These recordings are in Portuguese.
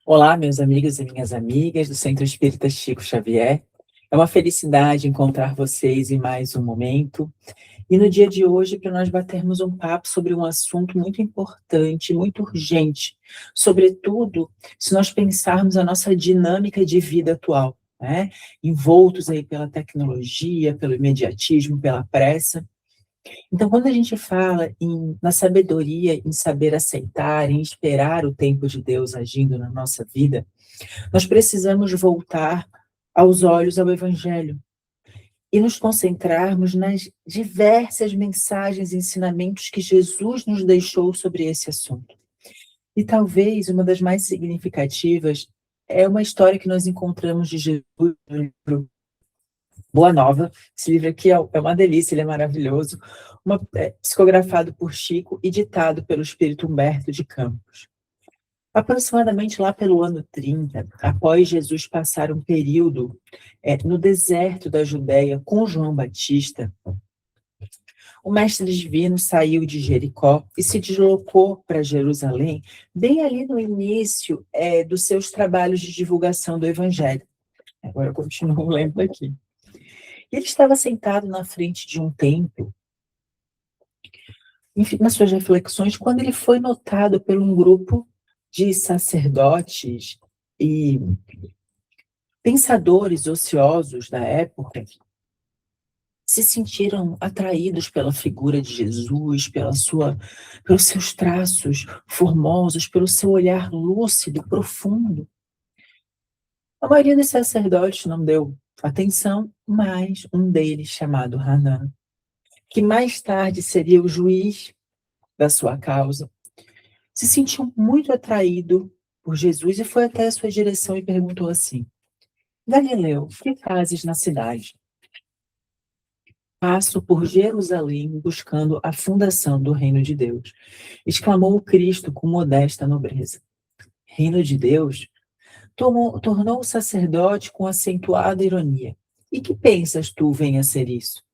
Olá, meus amigos e minhas amigas do Centro Espírita Chico Xavier. É uma felicidade encontrar vocês em mais um momento. E no dia de hoje, para nós batermos um papo sobre um assunto muito importante, muito urgente, sobretudo se nós pensarmos a nossa dinâmica de vida atual, né? Envoltos aí pela tecnologia, pelo imediatismo, pela pressa. Então, quando a gente fala na sabedoria, em saber aceitar, em esperar o tempo de Deus agindo na nossa vida, nós precisamos voltar aos olhos ao Evangelho e nos concentrarmos nas diversas mensagens e ensinamentos que Jesus nos deixou sobre esse assunto. E talvez uma das mais significativas é uma história que nós encontramos de Jesus no livro Boa Nova. Esse livro aqui é uma delícia, ele é maravilhoso. Psicografado por Chico e ditado pelo Espírito Humberto de Campos. Aproximadamente lá pelo ano 30, após Jesus passar um período no deserto da Judéia com João Batista, o mestre divino saiu de Jericó e se deslocou para Jerusalém, bem ali no início dos seus trabalhos de divulgação do Evangelho. Agora eu continuo lendo aqui. Ele estava sentado na frente de um templo, enfim, nas suas reflexões, quando ele foi notado por um grupo de sacerdotes e pensadores ociosos da época se sentiram atraídos pela figura de Jesus, pelos seus traços formosos, pelo seu olhar lúcido, profundo. A maioria dos sacerdotes não deu atenção, mas um deles, chamado Hanan, que mais tarde seria o juiz da sua causa, se sentiu muito atraído por Jesus e foi até a sua direção e perguntou assim: Galileu, o que fazes na cidade? Passo por Jerusalém buscando a fundação do reino de Deus, exclamou o Cristo com modesta nobreza. Reino de Deus? Tornou o sacerdote com acentuada ironia. E que pensas tu venha ser isso?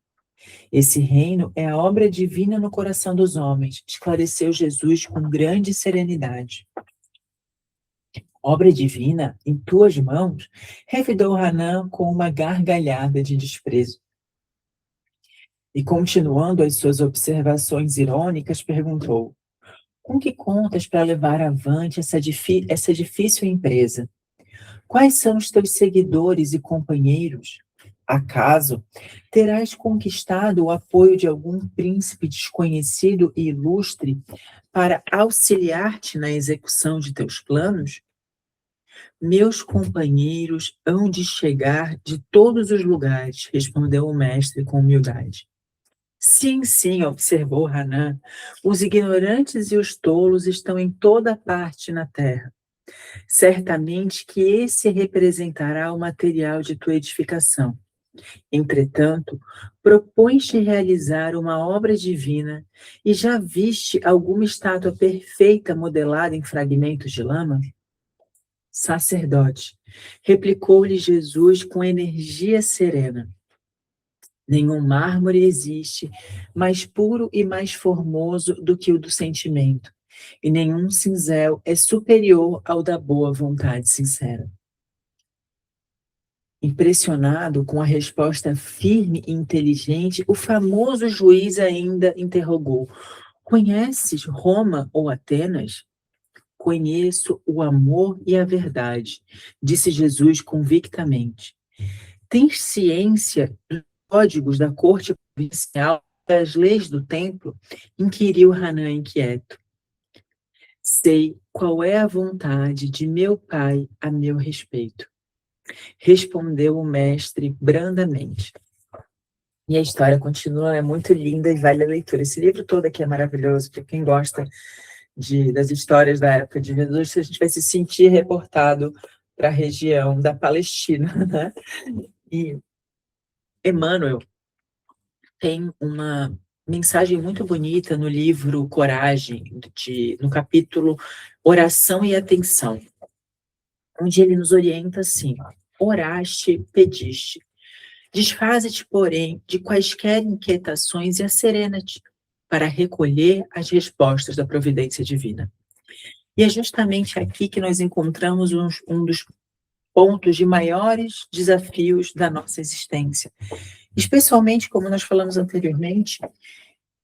Esse reino é a obra divina no coração dos homens, esclareceu Jesus com grande serenidade. Obra divina em tuas mãos? Revidou Hanan com uma gargalhada de desprezo. E continuando as suas observações irônicas, perguntou: com que contas para levar avante essa difícil empresa? Quais são os teus seguidores e companheiros? Acaso terás conquistado o apoio de algum príncipe desconhecido e ilustre para auxiliar-te na execução de teus planos? Meus companheiros hão de chegar de todos os lugares, respondeu o mestre com humildade. Sim, sim, observou Hanan, os ignorantes e os tolos estão em toda parte na terra. Certamente que esse representará o material de tua edificação. Entretanto, propões-te realizar uma obra divina e já viste alguma estátua perfeita modelada em fragmentos de lama? Sacerdote, replicou-lhe Jesus com energia serena. Nenhum mármore existe mais puro e mais formoso do que o do sentimento, e nenhum cinzel é superior ao da boa vontade sincera. Impressionado com a resposta firme e inteligente, o famoso juiz ainda interrogou: conheces Roma ou Atenas? Conheço o amor e a verdade, disse Jesus convictamente. Tens ciência dos códigos da corte provincial, das leis do templo? Inquiriu Hanan inquieto. Sei qual é a vontade de meu pai a meu respeito, respondeu o mestre brandamente. E a história continua, é muito linda e vale a leitura. Esse livro todo aqui é maravilhoso, para quem gosta das histórias da época de Jesus, a gente vai se sentir reportado para a região da Palestina, né? E Emmanuel tem uma mensagem muito bonita no livro Coragem, no capítulo Oração e Atenção, onde ele nos orienta assim: oraste, pediste. Desfaze-te, porém, de quaisquer inquietações e acerena-te para recolher as respostas da providência divina. E é justamente aqui que nós encontramos um dos pontos de maiores desafios da nossa existência. Especialmente, como nós falamos anteriormente,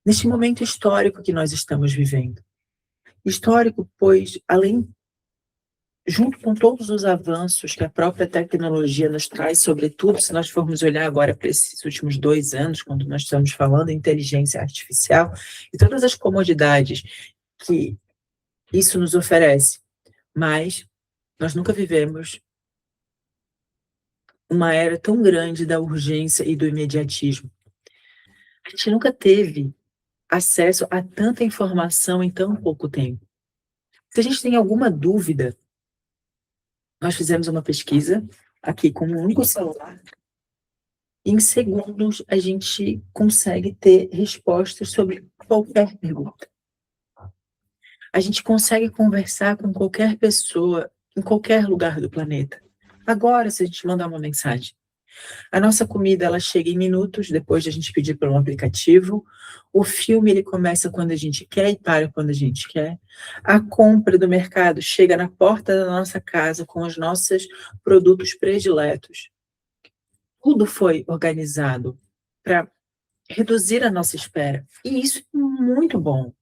neste momento histórico que nós estamos vivendo. Histórico, pois, junto com todos os avanços que a própria tecnologia nos traz, sobretudo se nós formos olhar agora para esses últimos 2 anos, quando nós estamos falando em inteligência artificial, e todas as comodidades que isso nos oferece, mas nós nunca vivemos uma era tão grande da urgência e do imediatismo. A gente nunca teve acesso a tanta informação em tão pouco tempo. Se a gente tem alguma dúvida, nós fizemos uma pesquisa aqui com um único celular. Em segundos, a gente consegue ter respostas sobre qualquer pergunta. A gente consegue conversar com qualquer pessoa em qualquer lugar do planeta. Agora, se a gente mandar uma mensagem, a nossa comida ela chega em minutos depois de a gente pedir por um aplicativo. O filme ele começa quando a gente quer e para quando a gente quer. A compra do mercado chega na porta da nossa casa com os nossos produtos prediletos. Tudo foi organizado para reduzir a nossa espera. E isso é muito bom.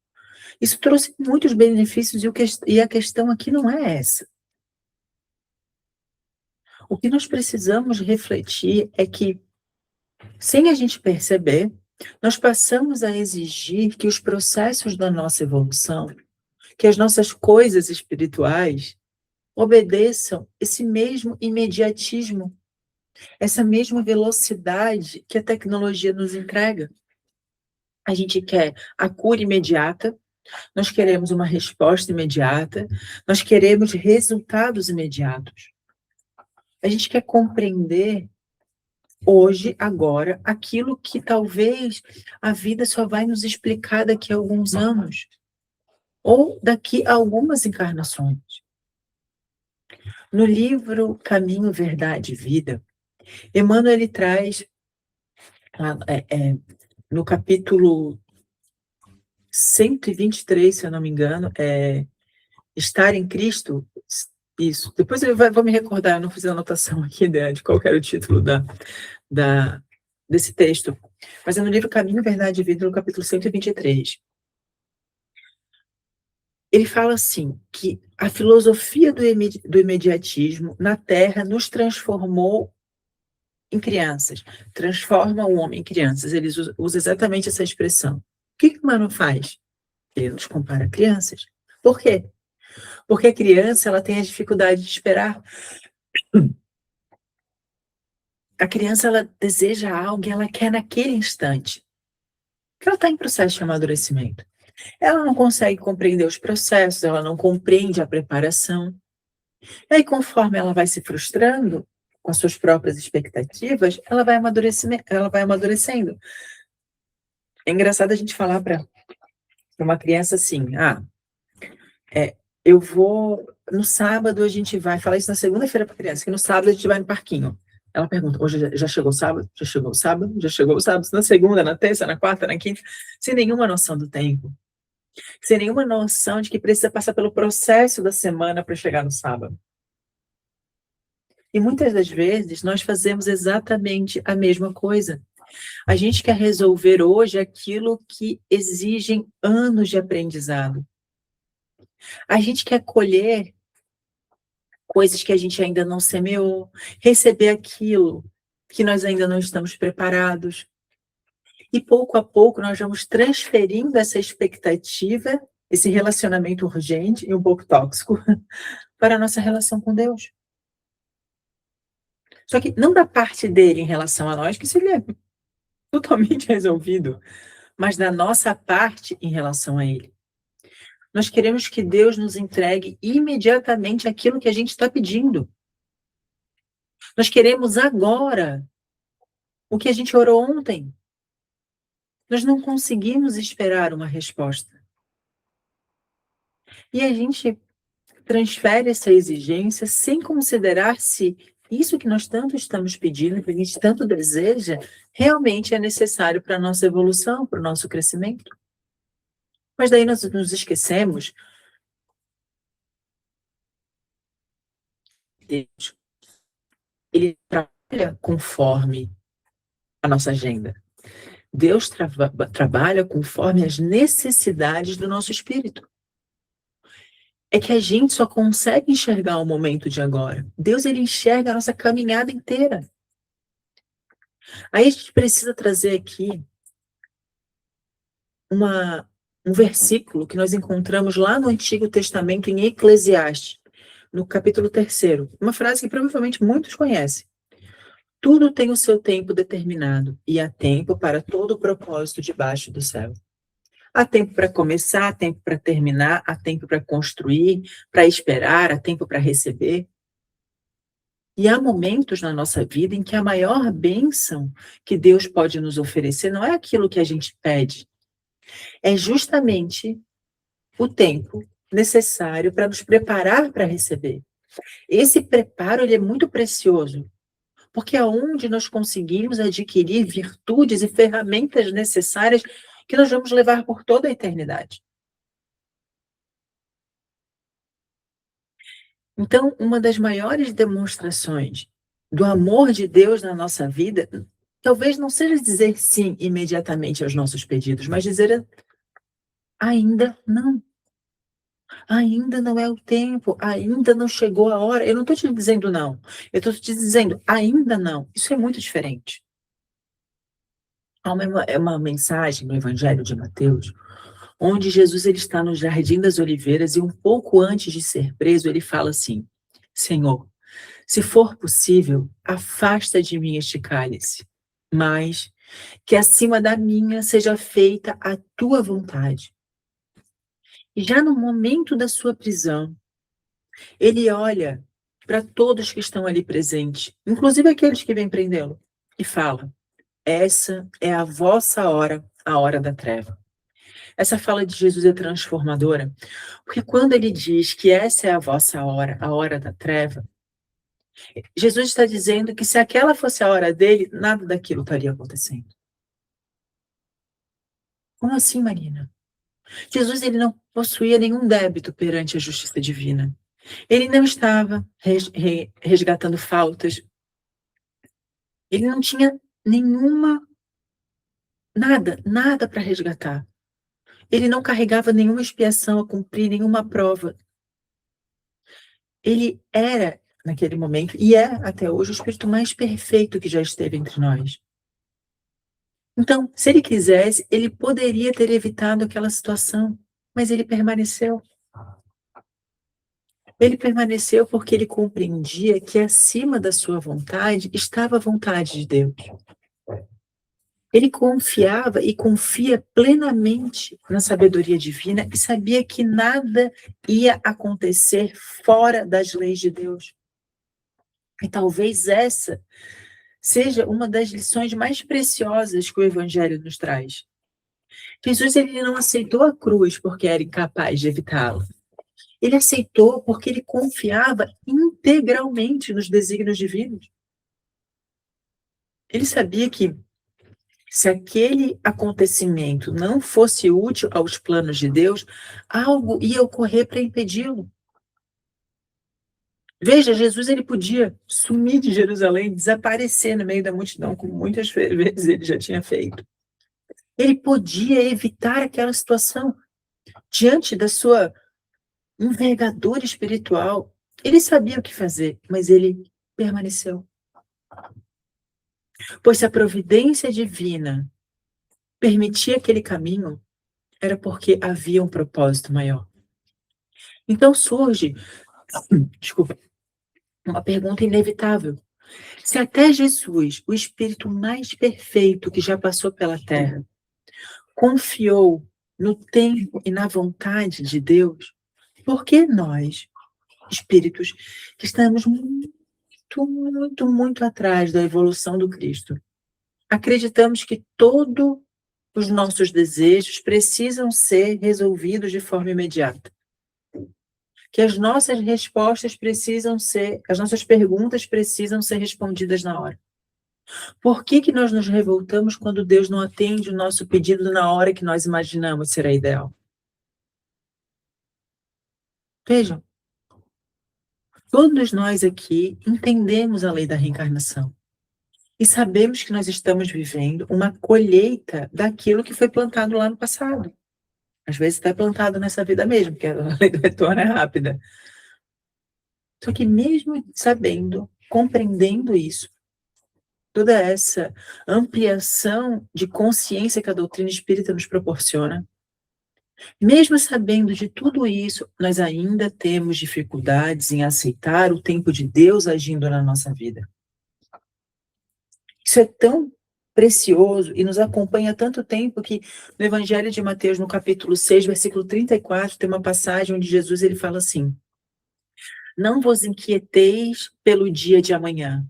Isso trouxe muitos benefícios e a questão aqui não é essa. O que nós precisamos refletir é que, sem a gente perceber, nós passamos a exigir que os processos da nossa evolução, que as nossas coisas espirituais, obedeçam esse mesmo imediatismo, essa mesma velocidade que a tecnologia nos entrega. A gente quer a cura imediata, nós queremos uma resposta imediata, nós queremos resultados imediatos. A gente quer compreender hoje, agora, aquilo que talvez a vida só vai nos explicar daqui a alguns anos, ou daqui a algumas encarnações. No livro Caminho, Verdade e Vida, Emmanuel ele traz, no capítulo 123, se eu não me engano, Estar em Cristo, isso. Depois eu vou me recordar, eu não fiz a anotação aqui de qual era o título desse texto. Mas é no livro Caminho, Verdade e Vida, no capítulo 123. Ele fala assim, que a filosofia do imediatismo na Terra nos transformou em crianças. Transforma o homem em crianças. Ele usa exatamente essa expressão. O que o humano faz? Ele nos compara a crianças. Por quê? Porque a criança ela tem a dificuldade de esperar. A criança ela deseja algo e ela quer naquele instante. Porque ela está em processo de amadurecimento. Ela não consegue compreender os processos, ela não compreende a preparação. E aí, conforme ela vai se frustrando com as suas próprias expectativas, ela vai amadurecendo. É engraçado a gente falar para uma criança assim, eu vou, no sábado a gente vai, falar isso na segunda-feira para a criança, que no sábado a gente vai no parquinho. Ela pergunta, hoje já chegou o sábado? Já chegou o sábado? Já chegou o sábado? Na segunda, na terça, na quarta, na quinta? Sem nenhuma noção do tempo. Sem nenhuma noção de que precisa passar pelo processo da semana para chegar no sábado. E muitas das vezes nós fazemos exatamente a mesma coisa. A gente quer resolver hoje aquilo que exigem anos de aprendizado. A gente quer colher coisas que a gente ainda não semeou, receber aquilo que nós ainda não estamos preparados. E pouco a pouco nós vamos transferindo essa expectativa, esse relacionamento urgente e um pouco tóxico, para a nossa relação com Deus. Só que não da parte dele em relação a nós, que isso ele é totalmente resolvido, mas da nossa parte em relação a ele. Nós queremos que Deus nos entregue imediatamente aquilo que a gente está pedindo. Nós queremos agora o que a gente orou ontem. Nós não conseguimos esperar uma resposta. E a gente transfere essa exigência sem considerar se isso que nós tanto estamos pedindo, que a gente tanto deseja, realmente é necessário para a nossa evolução, para o nosso crescimento. Mas daí nós nos esquecemos Deus, ele trabalha conforme a nossa agenda. Deus trabalha conforme as necessidades do nosso espírito. É que a gente só consegue enxergar o momento de agora. Deus, ele enxerga a nossa caminhada inteira. Aí a gente precisa trazer aqui um versículo que nós encontramos lá no Antigo Testamento, em Eclesiastes, no capítulo 3. Uma frase que provavelmente muitos conhecem. Tudo tem o seu tempo determinado, e há tempo para todo o propósito debaixo do céu. Há tempo para começar, há tempo para terminar, há tempo para construir, para esperar, há tempo para receber. E há momentos na nossa vida em que a maior bênção que Deus pode nos oferecer não é aquilo que a gente pede, é justamente o tempo necessário para nos preparar para receber. Esse preparo, ele é muito precioso, porque é onde nós conseguimos adquirir virtudes e ferramentas necessárias que nós vamos levar por toda a eternidade. Então, uma das maiores demonstrações do amor de Deus na nossa vida, talvez não seja dizer sim imediatamente aos nossos pedidos, mas dizer ainda não. Ainda não é o tempo, ainda não chegou a hora. Eu não estou te dizendo não, eu estou te dizendo ainda não. Isso é muito diferente. Há uma mensagem no Evangelho de Mateus, onde Jesus, ele está no Jardim das Oliveiras e um pouco antes de ser preso, ele fala assim: Senhor, se for possível, afasta de mim este cálice, mas que acima da minha seja feita a tua vontade. E já no momento da sua prisão, ele olha para todos que estão ali presentes, inclusive aqueles que vêm prendê-lo, e fala: essa é a vossa hora, a hora da treva. Essa fala de Jesus é transformadora, porque quando ele diz que essa é a vossa hora, a hora da treva, Jesus está dizendo que se aquela fosse a hora dele, nada daquilo estaria acontecendo. Como assim, Marina? Jesus, ele não possuía nenhum débito perante a justiça divina. Ele não estava resgatando faltas. Ele não tinha nada para resgatar. Ele não carregava nenhuma expiação a cumprir, nenhuma prova. Ele era, naquele momento, e é até hoje, o espírito mais perfeito que já esteve entre nós. Então, se ele quisesse, ele poderia ter evitado aquela situação, mas ele permaneceu. Ele permaneceu porque ele compreendia que acima da sua vontade estava a vontade de Deus. Ele confiava e confia plenamente na sabedoria divina e sabia que nada ia acontecer fora das leis de Deus. E talvez essa seja uma das lições mais preciosas que o Evangelho nos traz. Jesus, ele não aceitou a cruz porque era incapaz de evitá-la. Ele aceitou porque ele confiava integralmente nos desígnios divinos. Ele sabia que se aquele acontecimento não fosse útil aos planos de Deus, algo ia ocorrer para impedi-lo. Veja, Jesus, ele podia sumir de Jerusalém, desaparecer no meio da multidão, como muitas vezes ele já tinha feito. Ele podia evitar aquela situação diante da sua envergadura espiritual. Ele sabia o que fazer, mas ele permaneceu. Pois se a providência divina permitia aquele caminho, era porque havia um propósito maior. Então surge, desculpa, uma pergunta inevitável. Se até Jesus, o espírito mais perfeito que já passou pela terra, confiou no tempo e na vontade de Deus, por que nós, espíritos que estamos muito atrás da evolução do Cristo, acreditamos que todos os nossos desejos precisam ser resolvidos de forma imediata? Que as nossas respostas precisam ser, as nossas perguntas precisam ser respondidas na hora? Por que nós nos revoltamos quando Deus não atende o nosso pedido na hora que nós imaginamos ser a ideal? Vejam, Todos nós aqui entendemos a lei da reencarnação e sabemos que nós estamos vivendo uma colheita daquilo que foi plantado lá no passado. Às vezes está plantado nessa vida mesmo, porque a lei do retorno é rápida. Só que mesmo sabendo, compreendendo isso, toda essa ampliação de consciência que a doutrina espírita nos proporciona, mesmo sabendo de tudo isso, nós ainda temos dificuldades em aceitar o tempo de Deus agindo na nossa vida. Isso é tão precioso e nos acompanha há tanto tempo que no Evangelho de Mateus, no capítulo 6, versículo 34, tem uma passagem onde Jesus ele fala assim: não vos inquieteis pelo dia de amanhã,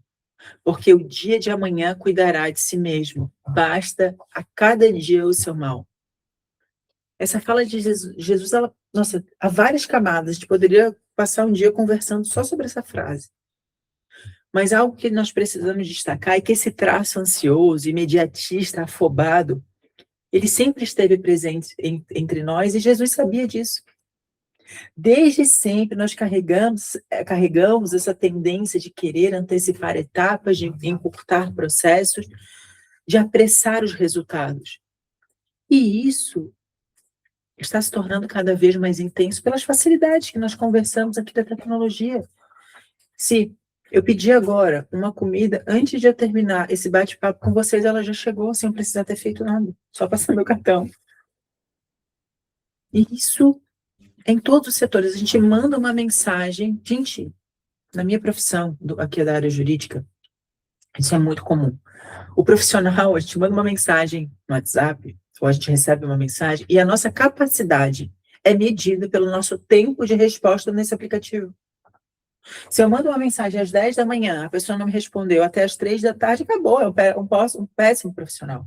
porque o dia de amanhã cuidará de si mesmo. Basta a cada dia o seu mal. Essa fala de Jesus, ela, nossa, há várias camadas. A gente poderia passar um dia conversando só sobre essa frase. Mas algo que nós precisamos destacar é que esse traço ansioso, imediatista, afobado, ele sempre esteve presente entre nós e Jesus sabia disso. Desde sempre nós carregamos essa tendência de querer antecipar etapas, de encurtar processos, de apressar os resultados. E isso está se tornando cada vez mais intenso pelas facilidades que nós conversamos aqui da tecnologia. Se eu pedir agora uma comida, antes de eu terminar esse bate-papo com vocês, ela já chegou sem eu precisar ter feito nada, só passar meu cartão. E isso em todos os setores. A gente manda uma mensagem, gente, na minha profissão, aqui da área jurídica, isso é muito comum. O profissional, a gente manda uma mensagem no WhatsApp, ou a gente recebe uma mensagem, e a nossa capacidade é medida pelo nosso tempo de resposta nesse aplicativo. Se eu mando uma mensagem às 10 da manhã, a pessoa não me respondeu até às 3 da tarde, acabou, é um péssimo profissional.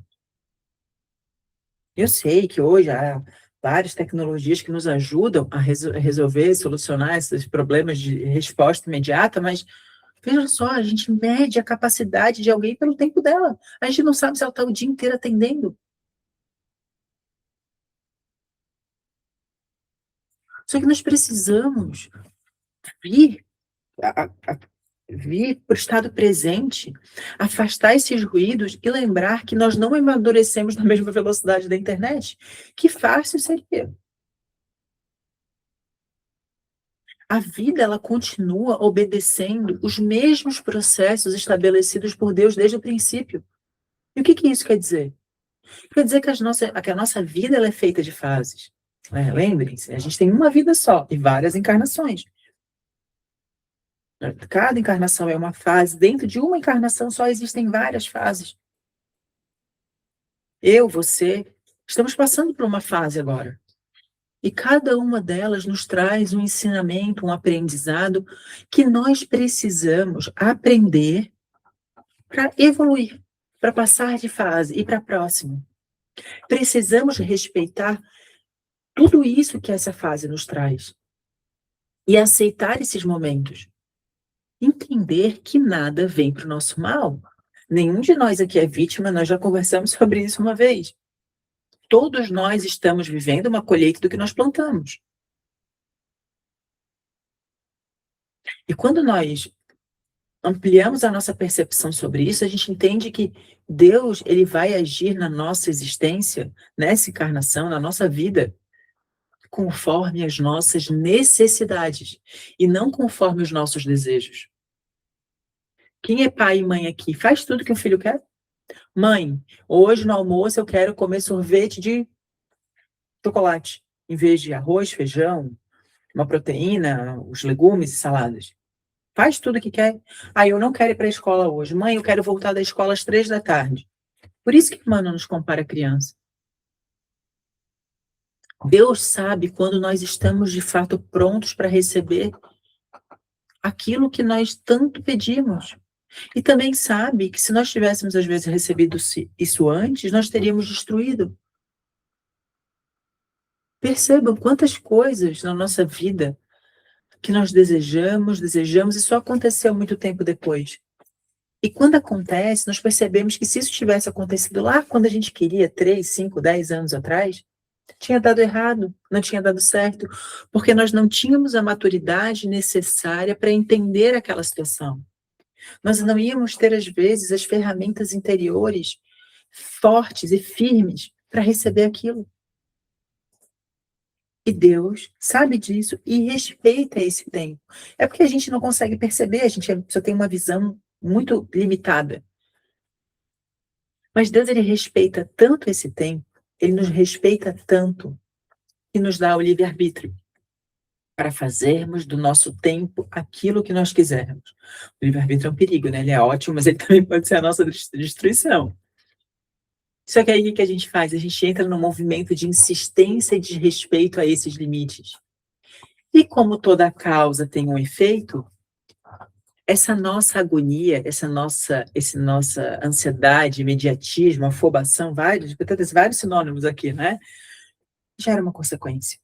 Eu sei que hoje há várias tecnologias que nos ajudam a resolver, solucionar esses problemas de resposta imediata, mas veja só, a gente mede a capacidade de alguém pelo tempo dela. A gente não sabe se ela está o dia inteiro atendendo. Só que nós precisamos vir vir para o estado presente, afastar esses ruídos e lembrar que nós não amadurecemos na mesma velocidade da internet. Que fácil seria. A vida, ela continua obedecendo os mesmos processos estabelecidos por Deus desde o princípio. E o que isso quer dizer? Quer dizer que a nossa vida ela é feita de fases. Lembrem-se, a gente tem uma vida só e várias encarnações. Cada encarnação é uma fase. Dentro de uma encarnação só existem várias fases. Eu, você, estamos passando por uma fase agora. E cada uma delas nos traz um ensinamento, um aprendizado que nós precisamos aprender para evoluir, para passar de fase e para a próxima. Precisamos respeitar tudo isso que essa fase nos traz e aceitar esses momentos. Entender que nada vem para o nosso mal. Nenhum de nós aqui é vítima, nós já conversamos sobre isso uma vez. Todos nós estamos vivendo uma colheita do que nós plantamos. E quando nós ampliamos a nossa percepção sobre isso, a gente entende que Deus ele vai agir na nossa existência, nessa encarnação, na nossa vida, conforme as nossas necessidades e não conforme os nossos desejos. Quem é pai e mãe aqui faz tudo que o filho quer? Mãe, hoje no almoço eu quero comer sorvete de chocolate, em vez de arroz, feijão, uma proteína, os legumes e saladas. Faz tudo que quer. Eu não quero ir para a escola hoje. Mãe, eu quero voltar da escola às 3 da tarde. Por isso que Emmanuel nos compara a criança. Deus sabe quando nós estamos de fato prontos para receber aquilo que nós tanto pedimos. E também sabe que se nós tivéssemos, às vezes, recebido isso antes, nós teríamos destruído. Percebam quantas coisas na nossa vida que nós desejamos e só aconteceu muito tempo depois. E quando acontece, nós percebemos que se isso tivesse acontecido lá quando a gente queria, 3, 5, 10 anos atrás, Tinha dado errado, não tinha dado certo, porque nós não tínhamos a maturidade necessária para entender aquela situação. Nós não íamos ter, às vezes, as ferramentas interiores fortes e firmes para receber aquilo. E Deus sabe disso e respeita esse tempo. É porque a gente não consegue perceber, a gente só tem uma visão muito limitada. Mas Deus, ele respeita tanto esse tempo, ele nos respeita tanto, que nos dá o livre-arbítrio para fazermos do nosso tempo aquilo que nós quisermos. O livre-arbítrio é um perigo, né? Ele é ótimo, mas ele também pode ser a nossa destruição. Só que aí o que a gente faz? A gente entra num movimento de insistência e de respeito a esses limites. E como toda causa tem um efeito, essa nossa agonia, essa nossa ansiedade, imediatismo, afobação, vários sinônimos aqui, né? Gera uma consequência.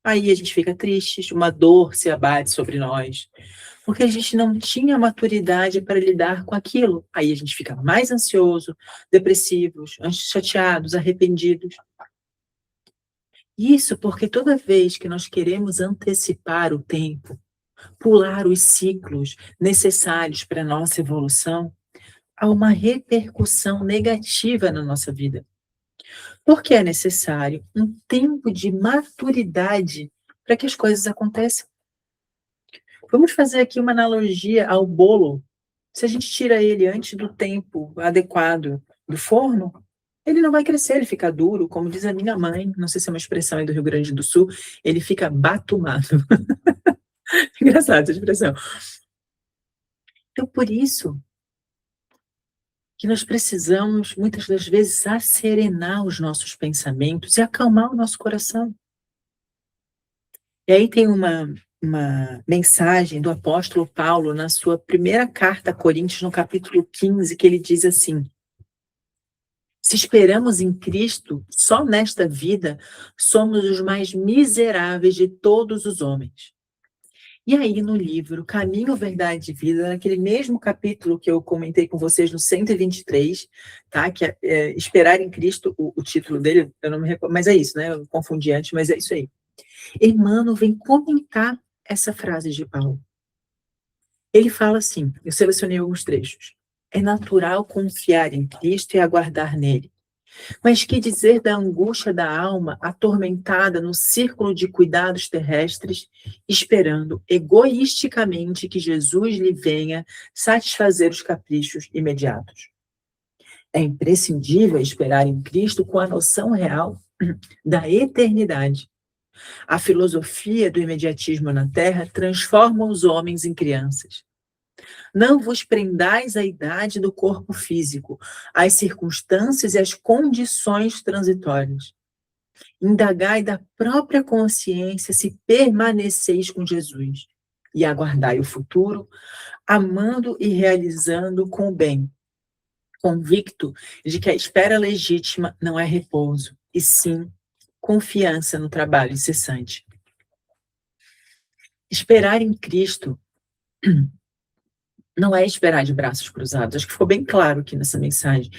Aí a gente fica triste, uma dor se abate sobre nós, porque a gente não tinha maturidade para lidar com aquilo. Aí a gente fica mais ansioso, depressivos, chateados, arrependidos. Isso porque toda vez que nós queremos antecipar o tempo, pular os ciclos necessários para a nossa evolução, há uma repercussão negativa na nossa vida. Porque é necessário um tempo de maturidade para que as coisas aconteçam. Vamos fazer aqui uma analogia ao bolo. Se a gente tira ele antes do tempo adequado do forno, ele não vai crescer, ele fica duro, como diz a minha mãe, não sei se é uma expressão aí do Rio Grande do Sul, ele fica batumado. Engraçado essa expressão. Então, por isso que nós precisamos, muitas das vezes, asserenar os nossos pensamentos e acalmar o nosso coração. E aí tem uma mensagem do apóstolo Paulo na sua primeira carta a Coríntios, no capítulo 15, que ele diz assim: se esperamos em Cristo só nesta vida, somos os mais miseráveis de todos os homens. E aí no livro Caminho, Verdade e Vida, naquele mesmo capítulo que eu comentei com vocês no 123, tá? Que é Esperar em Cristo, o título dele, eu não me recordo, mas é isso, né? Eu confundi antes, mas é isso aí. Emmanuel vem comentar essa frase de Paulo. Ele fala assim, eu selecionei alguns trechos: é natural confiar em Cristo e aguardar nele. Mas que dizer da angústia da alma atormentada no círculo de cuidados terrestres, esperando egoisticamente que Jesus lhe venha satisfazer os caprichos imediatos? É imprescindível esperar em Cristo com a noção real da eternidade. A filosofia do imediatismo na Terra transforma os homens em crianças. Não vos prendais à idade do corpo físico, às circunstâncias e às condições transitórias. Indagai da própria consciência se permaneceis com Jesus e aguardai o futuro, amando e realizando com o bem, convicto de que a espera legítima não é repouso, e sim confiança no trabalho incessante. Esperar em Cristo não é esperar de braços cruzados. Acho que ficou bem claro aqui nessa mensagem.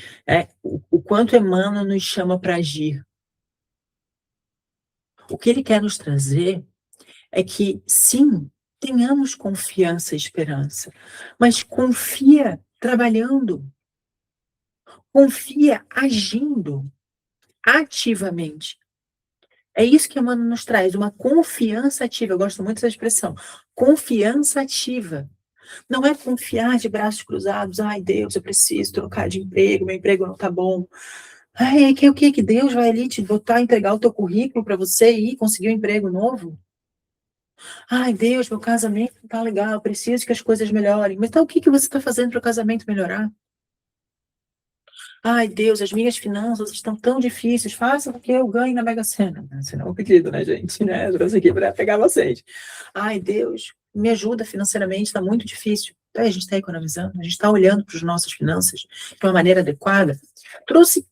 O quanto Emmanuel nos chama para agir. O que ele quer nos trazer é que, sim, tenhamos confiança e esperança, mas confia trabalhando, confia agindo ativamente. É isso que Emmanuel nos traz, uma confiança ativa. Eu gosto muito dessa expressão, confiança ativa. Não é confiar de braços cruzados. Ai, Deus, eu preciso trocar de emprego, meu emprego não tá bom. Ai, o que? Que Deus vai ali te botar, entregar o teu currículo para você ir conseguir um emprego novo? Ai, Deus, meu casamento não tá legal, eu preciso que as coisas melhorem. Mas então o que você está fazendo para o casamento melhorar? Ai, Deus, as minhas finanças estão tão difíceis, faça com que eu ganhe na Mega Sena. Esse não é um pedido, né, gente? Né? Eu trouxe aqui para pegar vocês. Ai, Deus, me ajuda financeiramente, está muito difícil. Então, a gente está economizando, a gente está olhando para as nossas finanças de uma maneira adequada. Trouxe,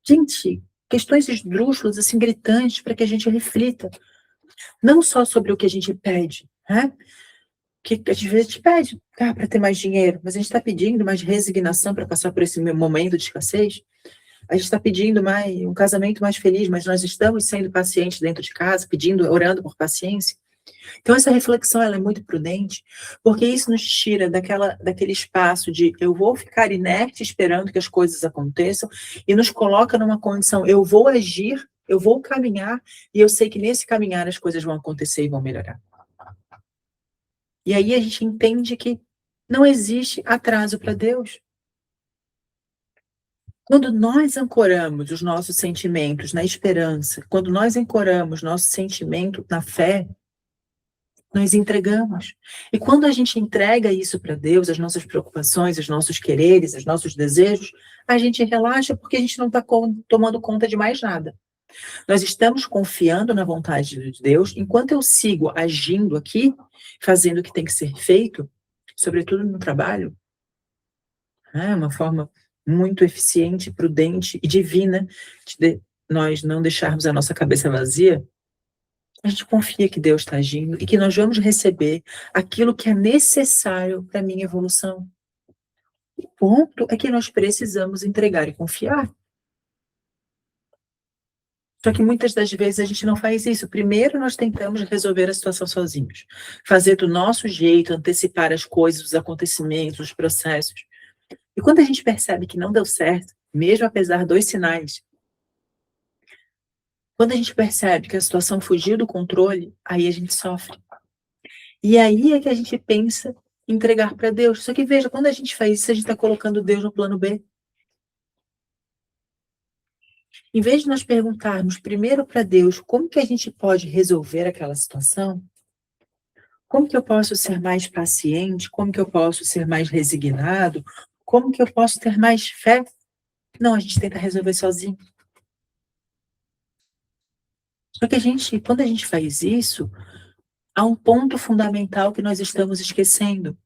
gente, questões esdrúxulas, assim, gritantes, para que a gente reflita. Não só sobre o que a gente pede, né? Que às vezes a gente pede para ter mais dinheiro, mas a gente está pedindo mais resignação para passar por esse momento de escassez. A gente está pedindo um casamento mais feliz, mas nós estamos sendo pacientes dentro de casa, pedindo, orando por paciência. Então, essa reflexão ela é muito prudente, porque isso nos tira daquele espaço de eu vou ficar inerte esperando que as coisas aconteçam, e nos coloca numa condição, eu vou agir, eu vou caminhar, e eu sei que nesse caminhar as coisas vão acontecer e vão melhorar. E aí a gente entende que não existe atraso para Deus. Quando nós ancoramos os nossos sentimentos na esperança, quando nós ancoramos nosso sentimento na fé, nós entregamos. E quando a gente entrega isso para Deus, as nossas preocupações, os nossos quereres, os nossos desejos, a gente relaxa porque a gente não está tomando conta de mais nada. Nós estamos confiando na vontade de Deus, enquanto eu sigo agindo aqui, fazendo o que tem que ser feito, sobretudo no trabalho, uma forma muito eficiente, prudente e divina de nós não deixarmos a nossa cabeça vazia. A gente confia que Deus está agindo e que nós vamos receber aquilo que é necessário para a minha evolução. O ponto é que nós precisamos entregar e confiar. Só que muitas das vezes a gente não faz isso. Primeiro nós tentamos resolver a situação sozinhos. Fazer do nosso jeito, antecipar as coisas, os acontecimentos, os processos. E quando a gente percebe que não deu certo, mesmo apesar dos sinais, quando a gente percebe que a situação fugiu do controle, aí a gente sofre. E aí é que a gente pensa em entregar para Deus. Só que veja, quando a gente faz isso, a gente está colocando Deus no plano B. Em vez de nós perguntarmos primeiro para Deus como que a gente pode resolver aquela situação, como que eu posso ser mais paciente, como que eu posso ser mais resignado, como que eu posso ter mais fé? Não, a gente tenta resolver sozinho. Só que quando a gente faz isso, há um ponto fundamental que nós estamos esquecendo.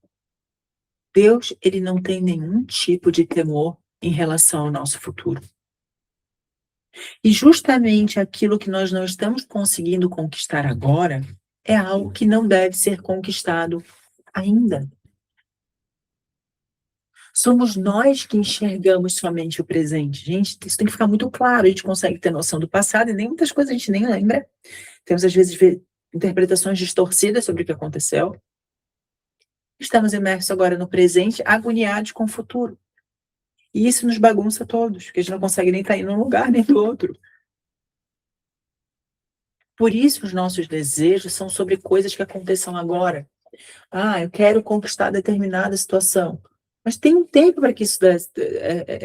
Deus, ele não tem nenhum tipo de temor em relação ao nosso futuro. E justamente aquilo que nós não estamos conseguindo conquistar agora é algo que não deve ser conquistado ainda. Somos nós que enxergamos somente o presente. Gente, isso tem que ficar muito claro. A gente consegue ter noção do passado e nem muitas coisas a gente nem lembra. Temos, às vezes, interpretações distorcidas sobre o que aconteceu. Estamos imersos agora no presente, agoniados com o futuro. E isso nos bagunça todos, porque a gente não consegue nem estar em um lugar nem do outro. Por isso, os nossos desejos são sobre coisas que aconteçam agora. Eu quero conquistar determinada situação. Mas tem um tempo para que isso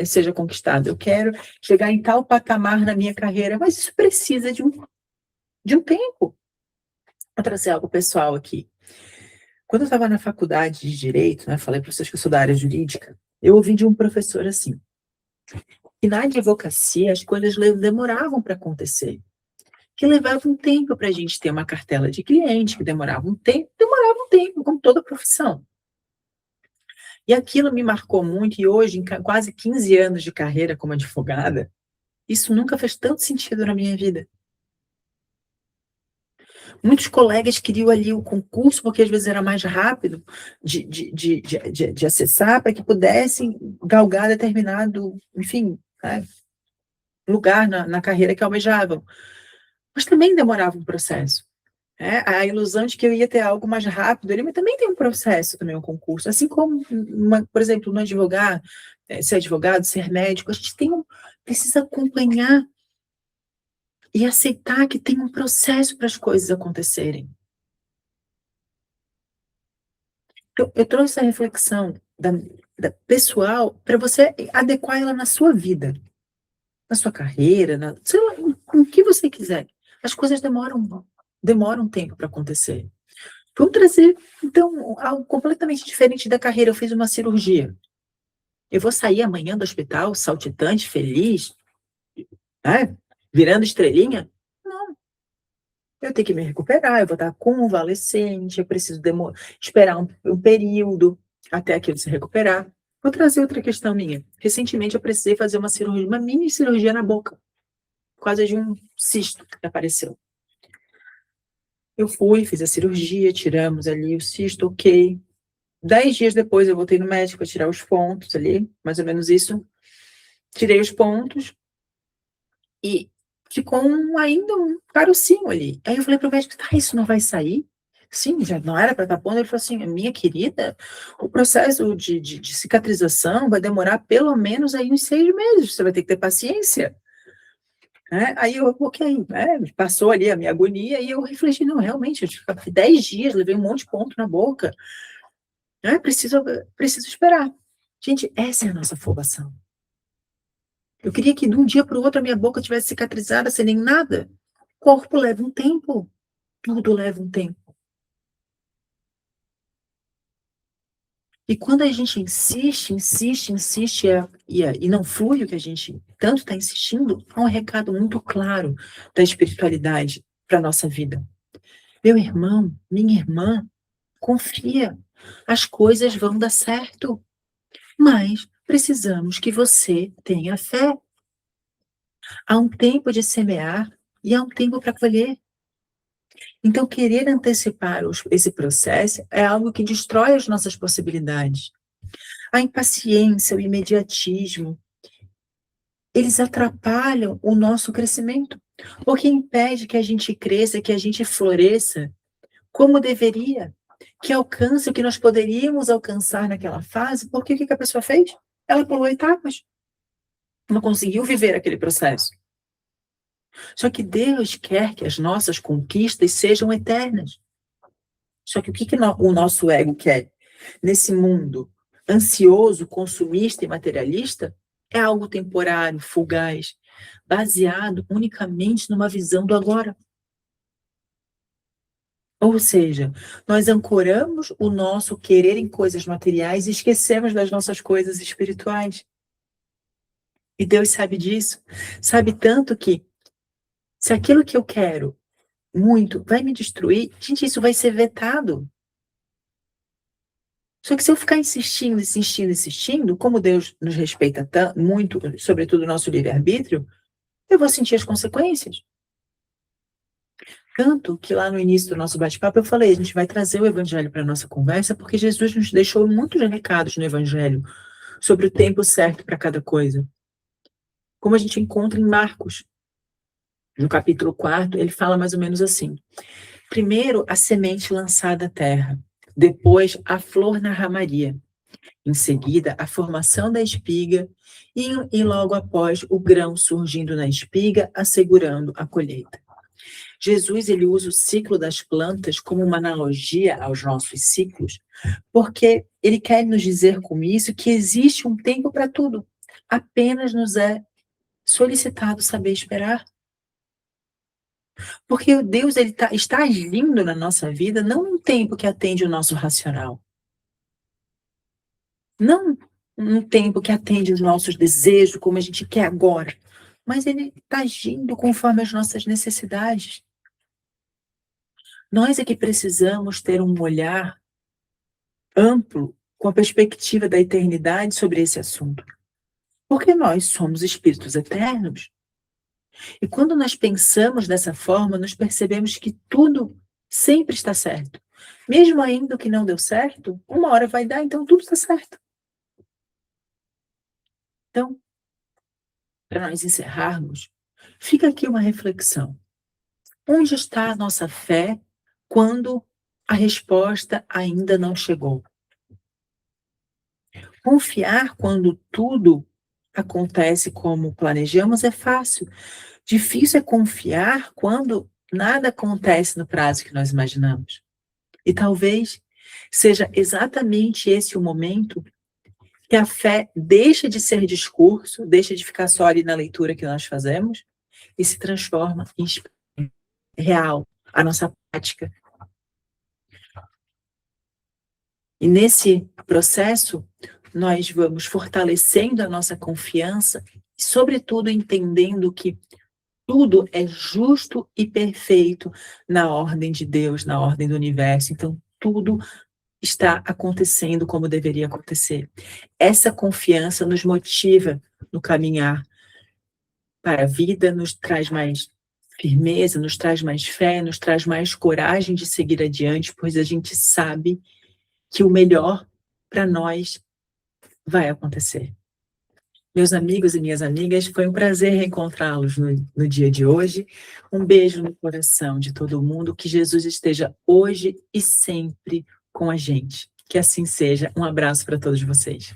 seja conquistado. Eu quero chegar em tal patamar na minha carreira, mas isso precisa de um tempo. Vou trazer algo pessoal aqui. Quando eu estava na faculdade de Direito, falei para vocês que eu sou da área jurídica, eu ouvi de um professor assim, que na advocacia as coisas demoravam para acontecer. Que levava um tempo para a gente ter uma cartela de cliente, que demorava um tempo, como toda profissão. E aquilo me marcou muito, e hoje, em quase 15 anos de carreira como advogada, isso nunca fez tanto sentido na minha vida. Muitos colegas queriam ali o concurso, porque às vezes era mais rápido de acessar, para que pudessem galgar determinado, enfim, lugar na carreira que almejavam. Mas também demorava um processo. A ilusão de que eu ia ter algo mais rápido, mas também tem um processo, também um concurso. Assim como, por exemplo, no advogado, ser advogado, ser médico, a gente precisa acompanhar e aceitar que tem um processo para as coisas acontecerem. Eu trouxe a reflexão da pessoal para você adequar ela na sua vida, na sua carreira, sei lá, com o que você quiser. As coisas demoram tempo para acontecer. Vamos trazer, então, algo completamente diferente da carreira. Eu fiz uma cirurgia. Eu vou sair amanhã do hospital saltitante, feliz, virando estrelinha? Não. Eu tenho que me recuperar, eu vou estar convalescente, eu preciso esperar um período até aquilo se recuperar. Vou trazer outra questão minha. Recentemente eu precisei fazer uma cirurgia, uma mini cirurgia na boca, por causa de um cisto que apareceu. Eu fui, fiz a cirurgia, tiramos ali o cisto, ok. 10 dias depois eu voltei no médico para tirar os pontos ali, mais ou menos isso. Tirei os pontos, E ficou ainda um carocinho ali. Aí eu falei para o médico: "Tá, isso não vai sair?" "Sim, já não era para estar pondo." Ele falou assim: "Minha querida, o processo de cicatrização vai demorar pelo menos aí uns 6 meses, você vai ter que ter paciência." Né, aí eu: "Ok", né, passou ali a minha agonia e eu refleti: "Não, realmente, eu fiquei 10 dias, levei um monte de ponto na boca, né, preciso esperar." Gente, essa é a nossa afobação. Eu queria que de um dia para o outro a minha boca tivesse cicatrizada sem nem nada. O corpo leva um tempo, tudo leva um tempo. E quando a gente insiste, insiste, insiste, e não flui o que a gente tanto está insistindo, há um recado muito claro da espiritualidade para a nossa vida. Meu irmão, minha irmã, confia, as coisas vão dar certo, mas precisamos que você tenha fé. Há um tempo de semear e há um tempo para colher. Então, querer antecipar esse processo é algo que destrói as nossas possibilidades. A impaciência, o imediatismo, eles atrapalham o nosso crescimento, porque impede que a gente cresça, que a gente floresça como deveria, que alcance o que nós poderíamos alcançar naquela fase, porque o que a pessoa fez? Ela pulou etapas, não conseguiu viver aquele processo. Só que Deus quer que as nossas conquistas sejam eternas. Só que o nosso ego quer? Nesse mundo ansioso, consumista e materialista, é algo temporário, fugaz, baseado unicamente numa visão do agora. Ou seja, nós ancoramos o nosso querer em coisas materiais e esquecemos das nossas coisas espirituais. E Deus sabe disso. Sabe tanto que, se aquilo que eu quero muito vai me destruir, gente, isso vai ser vetado. Só que se eu ficar insistindo, insistindo, insistindo, como Deus nos respeita muito, sobretudo o nosso livre-arbítrio, eu vou sentir as consequências. Tanto que lá no início do nosso bate-papo eu falei, a gente vai trazer o evangelho para a nossa conversa, porque Jesus nos deixou muitos recados no evangelho sobre o tempo certo para cada coisa. Como a gente encontra em Marcos, no capítulo 4, ele fala mais ou menos assim: primeiro a semente lançada à terra, depois a flor na ramaria, em seguida a formação da espiga e logo após o grão surgindo na espiga, assegurando a colheita. Jesus, ele usa o ciclo das plantas como uma analogia aos nossos ciclos, porque ele quer nos dizer com isso que existe um tempo para tudo. Apenas nos é solicitado saber esperar. Porque o Deus, ele está agindo na nossa vida não num tempo que atende o nosso racional. Não num tempo que atende os nossos desejos, como a gente quer agora. Mas ele está agindo conforme as nossas necessidades. Nós é que precisamos ter um olhar amplo, com a perspectiva da eternidade sobre esse assunto. Porque nós somos espíritos eternos. E quando nós pensamos dessa forma, nós percebemos que tudo sempre está certo. Mesmo ainda o que não deu certo, uma hora vai dar, então tudo está certo. Então, para nós encerrarmos, fica aqui uma reflexão. Onde está a nossa fé quando a resposta ainda não chegou? Confiar quando tudo acontece como planejamos é fácil. Difícil é confiar quando nada acontece no prazo que nós imaginamos. E talvez seja exatamente esse o momento que a fé deixa de ser discurso, deixa de ficar só ali na leitura que nós fazemos e se transforma em real, a nossa prática. E nesse processo, nós vamos fortalecendo a nossa confiança e, sobretudo, entendendo que tudo é justo e perfeito na ordem de Deus, na ordem do universo. Então, tudo está acontecendo como deveria acontecer. Essa confiança nos motiva no caminhar para a vida, nos traz mais firmeza, nos traz mais fé, nos traz mais coragem de seguir adiante, pois a gente sabe que o melhor para nós vai acontecer. Meus amigos e minhas amigas, foi um prazer reencontrá-los no dia de hoje. Um beijo no coração de todo mundo, que Jesus esteja hoje e sempre com a gente. Que assim seja. Um abraço para todos vocês.